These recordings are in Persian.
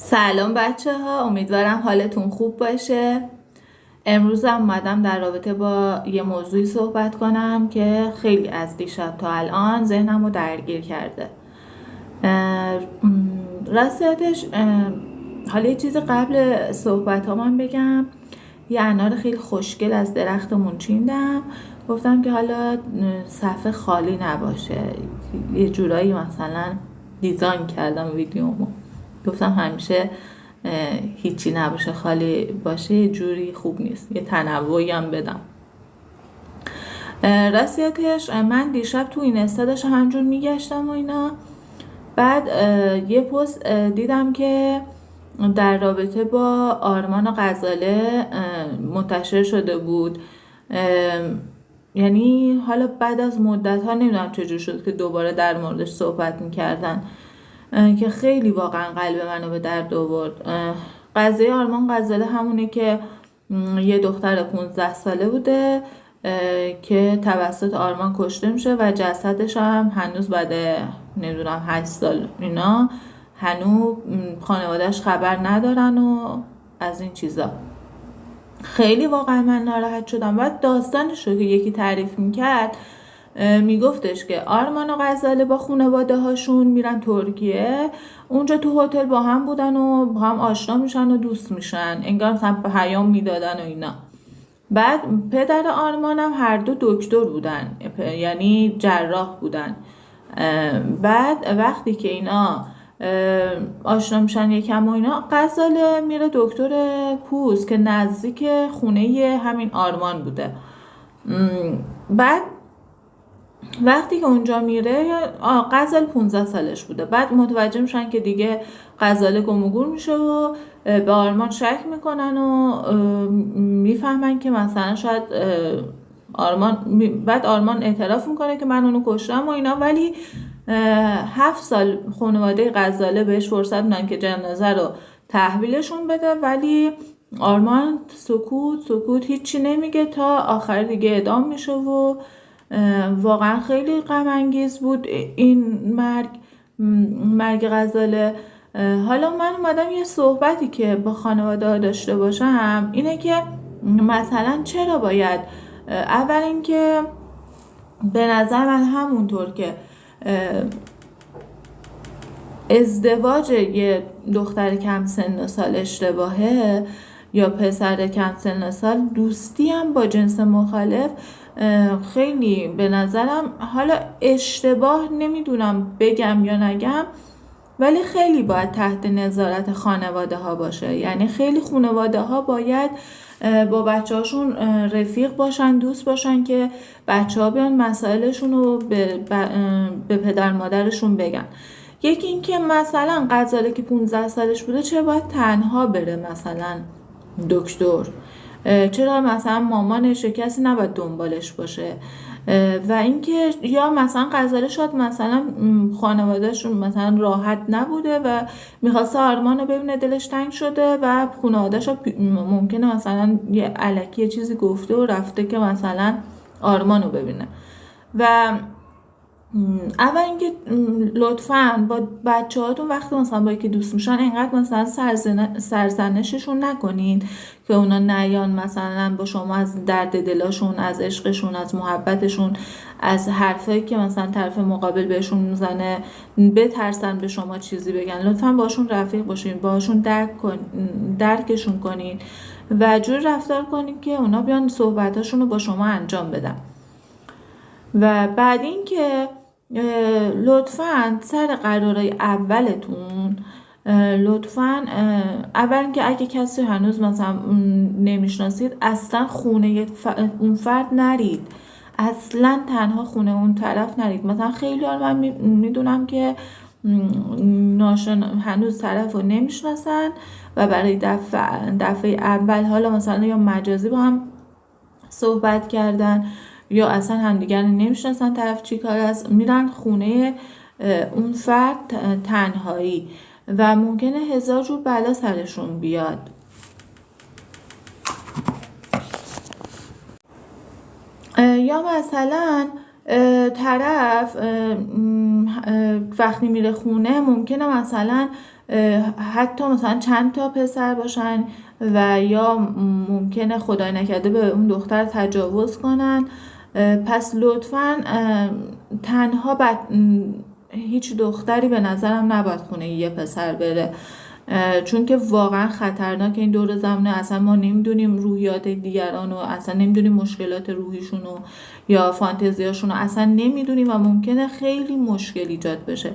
سلام بچه ها، امیدوارم حالتون خوب باشه. امروز هم اومدم در رابطه با یه موضوعی صحبت کنم که خیلی از دیشب تا الان ذهنم رو درگیر کرده. راستیتش حالا یه چیز قبل صحبت ها من بگم. یه انار خیلی خوشگل از درختمون چیندم، گفتم که حالا صفحه خالی نباشه، یه جورایی مثلا دیزاین کردم ویدیومو، گفتم همیشه هیچی نباشه خالی باشه یه جوری خوب نیست، یه تنوعی هم بدم. راستیتش من دیشب تو این داشتم همجور میگشتم و اینا، بعد یه پست دیدم که در رابطه با آرمان و غزاله منتشر شده بود. یعنی حالا بعد از مدت ها نمیدونم چجور شد که دوباره در موردش صحبت میکردن که خیلی واقعا قلب منو به درد آورد. قضیه آرمان غزاله همونه که یه دختر 15 ساله بوده که توسط آرمان کشته میشه و جسدش هم هنوز بعد نمیدونم 8 سال اینا هنوز خانوادهش خبر ندارن و از این چیزا. خیلی واقعا من ناراحت شدم. بعد داستانش رو که یکی تعریف میکرد میگفتش که آرمان و غزاله با خانواده هاشون میرن ترکیه، اونجا تو هتل با هم بودن و با هم آشنا میشن و دوست میشن، انگار مثلا پیام میدادن و اینا. بعد پدر آرمان هم هر دو دکتر بودن، یعنی جراح بودن. بعد وقتی که اینا آشنا میشن یکم و اینا، غزاله میره دکتر پوست که نزدیک خونه همین آرمان بوده. بعد وقتی که اونجا میره غزاله 15 سالش بوده. بعد متوجه میشن که دیگه غزاله گم و گور میشه و به آرمان شک میکنن و میفهمن که مثلا شاید بعد آرمان اعتراف میکنه که من اونو کشتم و اینا، ولی 7 سال خانواده غزاله بهش فرصت میدن که جنازه رو تحویلشون بده، ولی آرمان سکوت هیچی نمیگه تا آخر دیگه اعدام میشه و واقعا خیلی غم انگیز بود این مرگ غزاله. حالا من اومدم یه صحبتی که با خانواده ها داشته باشم اینه که مثلا چرا باید اول اینکه به نظر من همونطور که ازدواج یه دختر کم سن و سال اشتباهه یا پسر کم سن و سال، دوستی هم با جنس مخالف خیلی به نظرم، حالا اشتباه نمیدونم بگم یا نگم، ولی خیلی باید تحت نظارت خانواده ها باشه. یعنی خیلی خانواده ها باید با بچه هاشون رفیق باشن، دوست باشن که بچه ها بیان مسائلشون رو به پدر مادرشون بگن. یکی این که مثلا غزاله که 15 سالش بوده چرا باید تنها بره مثلا دکتر؟ چرا مثلا مامانش کسی نباید دنبالش باشه؟ و اینکه یا مثلا غزاله شاید مثلا خانوادهشون مثلا راحت نبوده و میخواسته آرمان رو ببینه، دلش تنگ شده و خانوادهش ممکنه مثلا یه الکی چیزی گفته و رفته که مثلا آرمان رو ببینه. و اول اینکه لطفاً با بچه هاتون وقتی مثلا با یکی دوست میشن اینقدر مثلا سرزنششون نکنین که اونا نیان مثلا با شما از درد دلاشون، از عشقشون، از محبتشون، از حرفایی که مثلا طرف مقابل بهشون میزنه بترسن به شما چیزی بگن. لطفاً باشون رفیق باشین، باشون درکشون کنین و جوری رفتار کنین که اونا بیان صحبتاشون رو با شما انجام بدن. و بعد این که لطفاً سر قرارای اولتون لطفاً اول که اگه کسی هنوز مثلا نمیشناسید اصلا خونه اون فرد نرید، اصلا تنها خونه اون طرف نرید. مثلا خیلی من میدونم که هنوز طرف رو نمیشناسن و برای دفعه اول حالا مثلا یا مجازی با هم صحبت کردن یا اصلا همدیگر نمیشناسن، طرف چی کار است، میرن خونه اون فرد تنهایی و ممکنه 1000 جور بلا سرشون بیاد. یا مثلا طرف وقتی میره خونه ممکنه مثلا حتی مثلا چند تا پسر باشن و یا ممکنه خدای نکرده به اون دختر تجاوز کنن. پس لطفاً تنها هیچ دختری به نظرم نباید خونه یه پسر بره، چون که واقعا خطرناک این دور زمانه. اصلا ما نمیدونیم روحیات دیگران و اصلا نمیدونیم مشکلات روحیشون و یا فانتزیاشون رو اصلا نمیدونیم و ممکنه خیلی مشکل ایجاد بشه.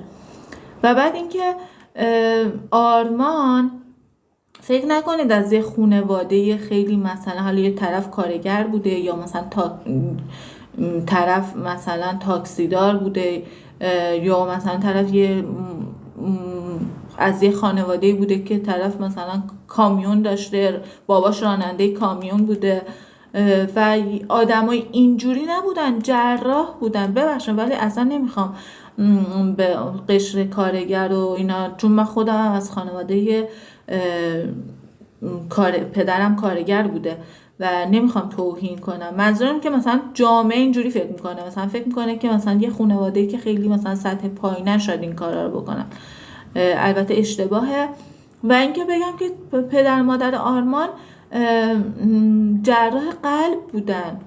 و بعد اینکه آرمان فکر نکنید از یه خانواده خیلی مثلا حالا یه طرف کارگر بوده یا مثلا طرف مثلا تاکسیدار بوده یا مثلا طرف از یه خانواده بوده که طرف مثلا کامیون داشته، باباش راننده کامیون بوده و آدمای اینجوری نبودن، جراح بودن. ببخشید ولی اصلا نمیخوام به قشر کارگر و اینا، چون من خودم از خانواده پدرم کارگر بوده و نمیخوام توهین کنم. منظورم که مثلا جامعه اینجوری فکر میکنه، مثلا فکر میکنه که مثلا یه خانواده که خیلی مثلا سطح پایینن شاید این کارا رو بکنن. البته اشتباهه. و اینکه بگم که پدر مادر آرمان جراح قلب بودن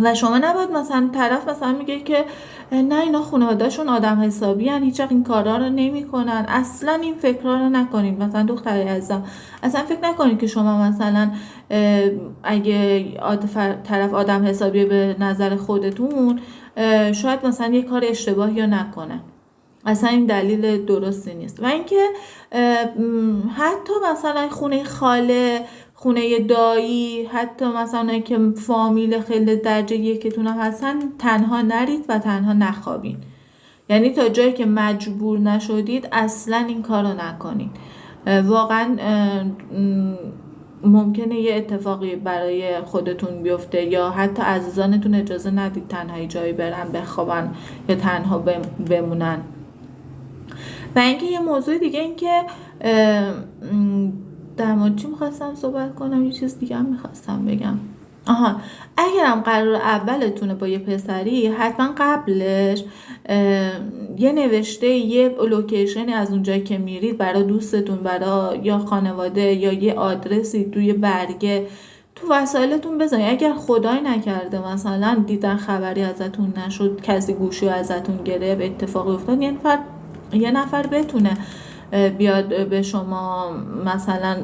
و شما نباید مثلا طرف مثلا میگه که نه اینا خانواده‌شون آدم حسابی هن، هیچ وقت این کارا رو نمیکنن. اصلا این فکرها رو نکنید. مثلا دختر عزیزم اصلا فکر نکنید که شما مثلا اگه طرف آدم حسابی به نظر خودتون شاید مثلا یه کار اشتباهی یا نکنه. اصلا این دلیل درستی نیست. و اینکه حتی مثلا خونه خاله، خونه دایی، حتی مثلا که فامیل خیلی درجه یکتون هستن، تنها نرید و تنها نخوابین. یعنی تا جایی که مجبور نشدید اصلا این کارو نکنید. واقعا ممکنه یه اتفاقی برای خودتون بیفته یا حتی عزیزانتون اجازه ندید تنهایی جایی برن بخوابن یا تنها بمونن. و اینکه یه موضوع دیگه این که در مورد چی میخواستم صحبت کنم، یه چیز دیگه هم میخواستم بگم. اگرم قرار اولتونه با یه پسری، حتما قبلش یه نوشته، یه لوکیشنی از اونجایی که میرید برای دوستتون، برای یا خانواده یا یه آدرسی توی برگه تو وسایلتون بزنید. اگر خدای نکرده مثلا دیدن خبری ازتون نشد، کسی گوشی ازتون گرفت، اتفاقی افتاد، یه نفر بتونه بیاد به شما مثلا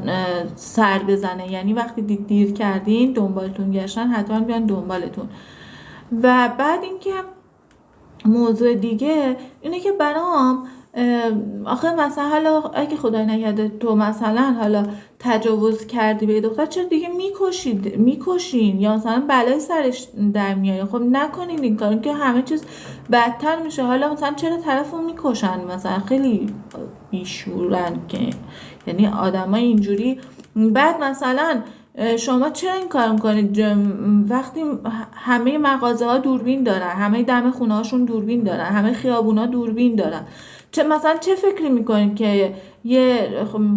سر بزنه. یعنی وقتی دیر کردین دنبالتون گشتن، حتما بیان دنبالتون. و بعد اینکه موضوع دیگه اینه که برام آخه مثلا حالا اگه خدای نکرده تو مثلا حالا تجاوز کردی به دختر، چرا دیگه میکشین یا مثلا بلای سرش در میاره؟ خب نکنین این کارو که همه چیز بدتر میشه. حالا مثلا چرا طرفو میکشن؟ مثلا خیلی بیشورن که یعنی آدمای اینجوری. بعد مثلا شما چرا این کار میکنید وقتی همه مغازه ها دوربین دارن، همه دم خونه هاشون دوربین دارن، همه خیابون ها دوربین دارن؟ مثلا چه فکری میکنید که یه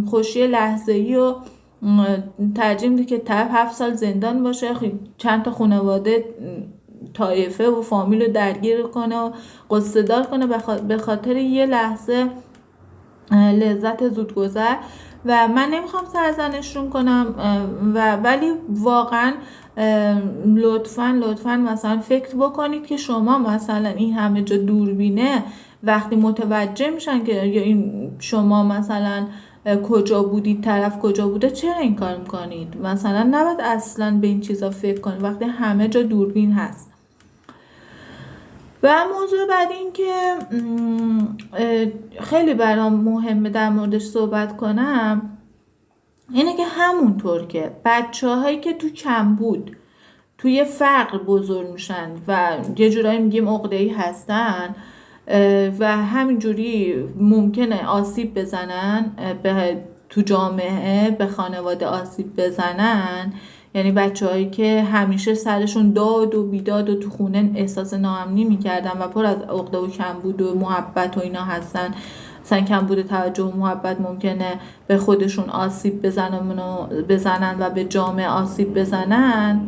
خوشی لحظه‌ای و ترجیح میدید که طرف 7 سال زندان باشه، چند تا خانواده طایفه و فامیل رو درگیر کنه و قصه دار کنه به خاطر یه لحظه لذت زودگذر؟ و من نمیخوام سرزنششون کنم ولی واقعا لطفاً مثلا فکر بکنید که شما مثلا این همه جا دوربینه، وقتی متوجه میشن که این شما مثلا کجا بودید، طرف کجا بوده، چرا این کار میکنید؟ مثلا نباید اصلا به این چیزا فکر کنید وقتی همه جا دوربین هست. و موضوع بعد این که خیلی برام مهمه در موردش صحبت کنم اینه که همونطور که بچه‌هایی که تو کمبود توی فقر بزرگ میشن و یه جورایی میگیم عقده‌ای هستن و همینجوری ممکنه آسیب بزنن تو جامعه، به خانواده آسیب بزنن، یعنی بچه‌هایی که همیشه سرشون داد و بیداد و تو خونه احساس ناامنی میکردن و پر از عقده و کمبود و محبت و اینا هستن. مثلا کمبود توجه و محبت ممکنه به خودشون آسیب بزنن و به جامعه آسیب بزنن.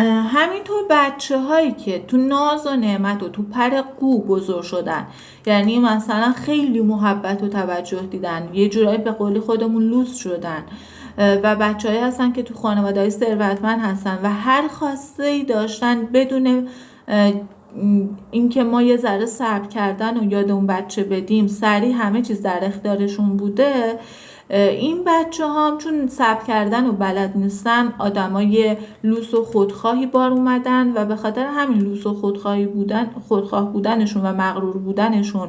همینطور بچه هایی که تو ناز و نعمت و تو پر قو بزرگ شدن، یعنی مثلا خیلی محبت و توجه دیدن، یه جورایی به قولی خودمون لوس شدن و بچه هایی هستن که تو خانواده های ثروتمند هستن و هر خواسته ای داشتن بدون اینکه ما یه ذره صبر کردن و یاد اون بچه بدیم سریع همه چیز در اختیارشون بوده. این بچه ها چون صبر کردن و بلد نیستن آدمای لوس و خودخواهی بار اومدن و به خاطر همین لوس و خودخواه بودنشون و مغرور بودنشون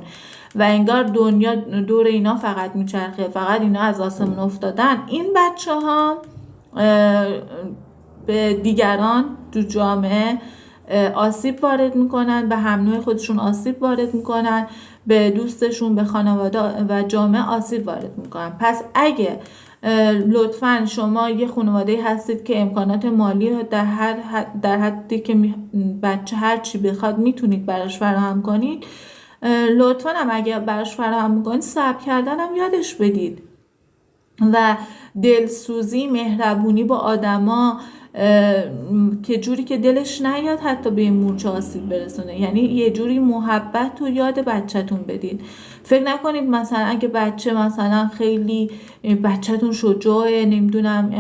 و انگار دنیا دور اینا فقط میچرخه، فقط اینا از آسمون افتادن، این بچه ها به دیگران تو جامعه آسیب وارد میکنن، به هم نوع خودشون آسیب وارد میکنن، به دوستشون، به خانواده و جامعه آسیب وارد میکنن. پس اگه لطفاً شما یه خانواده هستید که امکانات مالی در حدی که بچه هر چی بخواد میتونید براش فراهم کنید، لطفاً هم اگه براش فراهم میکنید صبر کردن هم یادش بدید و دلسوزی، مهربونی با آدما که جوری که دلش نیاد حتی به مورچه آسیب برسونه، یعنی یه جوری محبت و یاد بچه‌تون بدید. فکر نکنید مثلا اگه بچه مثلا خیلی بچه‌تون شجاعه، نمیدونم،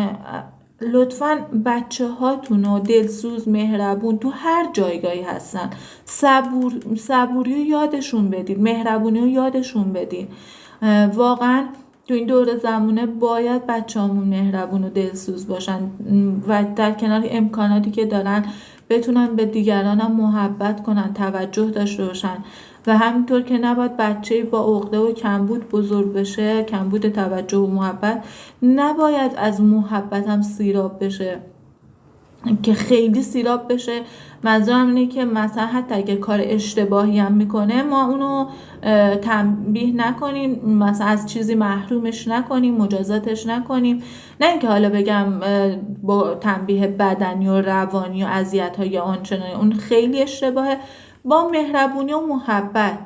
لطفاً بچه هاتون رو دلسوز، مهربون تو هر جایگاهی هستن صبوری رو یادشون بدید، مهربونی رو یادشون بدید. واقعاً تو این دور زمونه باید بچه‌هامون مهربون و دلسوز باشن و در کنار امکاناتی که دارن بتونن به دیگران هم محبت کنن، توجه داشته باشن و همینطور که نباید بچه‌ای با عقده و کمبود بزرگ بشه، کمبود توجه و محبت، نباید از محبت هم سیراب بشه که خیلی سیراب بشه. منظورم اینه که مثلا حتی اگه کار اشتباهی هم میکنه ما اونو تنبیه نکنیم، مثلا از چیزی محرومش نکنیم، مجازاتش نکنیم، نه اینکه حالا بگم با تنبیه بدنی و روانی و اذیت‌ها یا آنچنانی، اون خیلی اشتباهه. با مهربونی و محبت،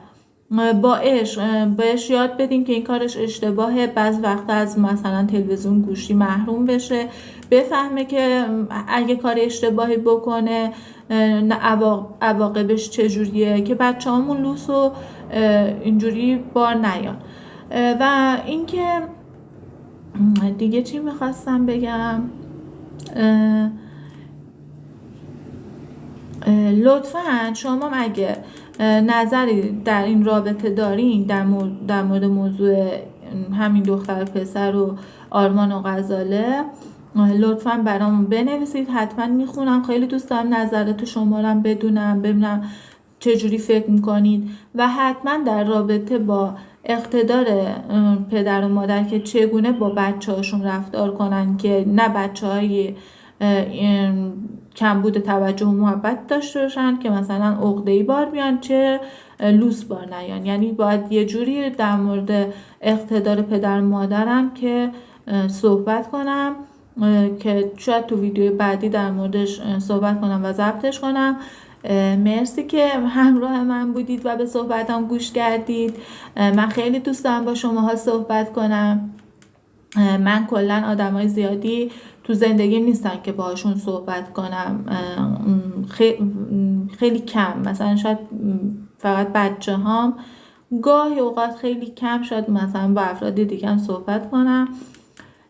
با عشق بهش یاد بدیم که این کارش اشتباهه، بعض وقت از مثلا تلویزیون گوشی محروم بشه، بفهمه که اگه کار اشتباهی بکنه عواقبش چجوریه که بچه همون لوس و اینجوری بار نیان. و اینکه دیگه چی میخواستم بگم، لطفاً شما اگه نظری در این رابطه دارین در مورد موضوع همین دختر پسر و آرمان و غزاله، لطفاً برام بنویسید، حتما میخونم. خیلی دوست دارم نظرات شما رو بدونم، ببینم چجوری فکر میکنید و حتما در رابطه با اقتدار پدر و مادر که چگونه با بچه هاشون رفتار کنن که نه بچه های کمبود توجه و محبت داشته باشن که مثلا عقده‌ای بار بیان چه لوس بار نیان. یعنی باید یه جوری در مورد اقتدار پدر و مادرم که صحبت کنم که شاید تو ویدیو بعدی در موردش صحبت کنم و ضبطش کنم. مرسی که همراه من بودید و به صحبتام گوش کردید. من خیلی دوست دارم با شماها صحبت کنم. من کلا آدمای زیادی تو زندگیم نیستن که باهاشون صحبت کنم، خیلی کم، مثلا شاید فقط بچه هام، گاهی اوقات خیلی کم شاید مثلا با افراد دیگه هم صحبت کنم،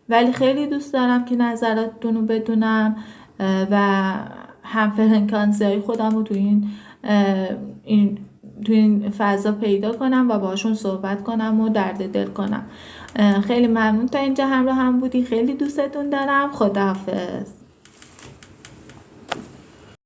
ولی خیلی دوست دارم که نظراتتون رو بدونم و هم فرکانسی های خودم رو تو این فضا پیدا کنم و باشون صحبت کنم و درد دل کنم. خیلی ممنون تا اینجا همراه هم بودی، خیلی دوستتون دارم. خداحافظ.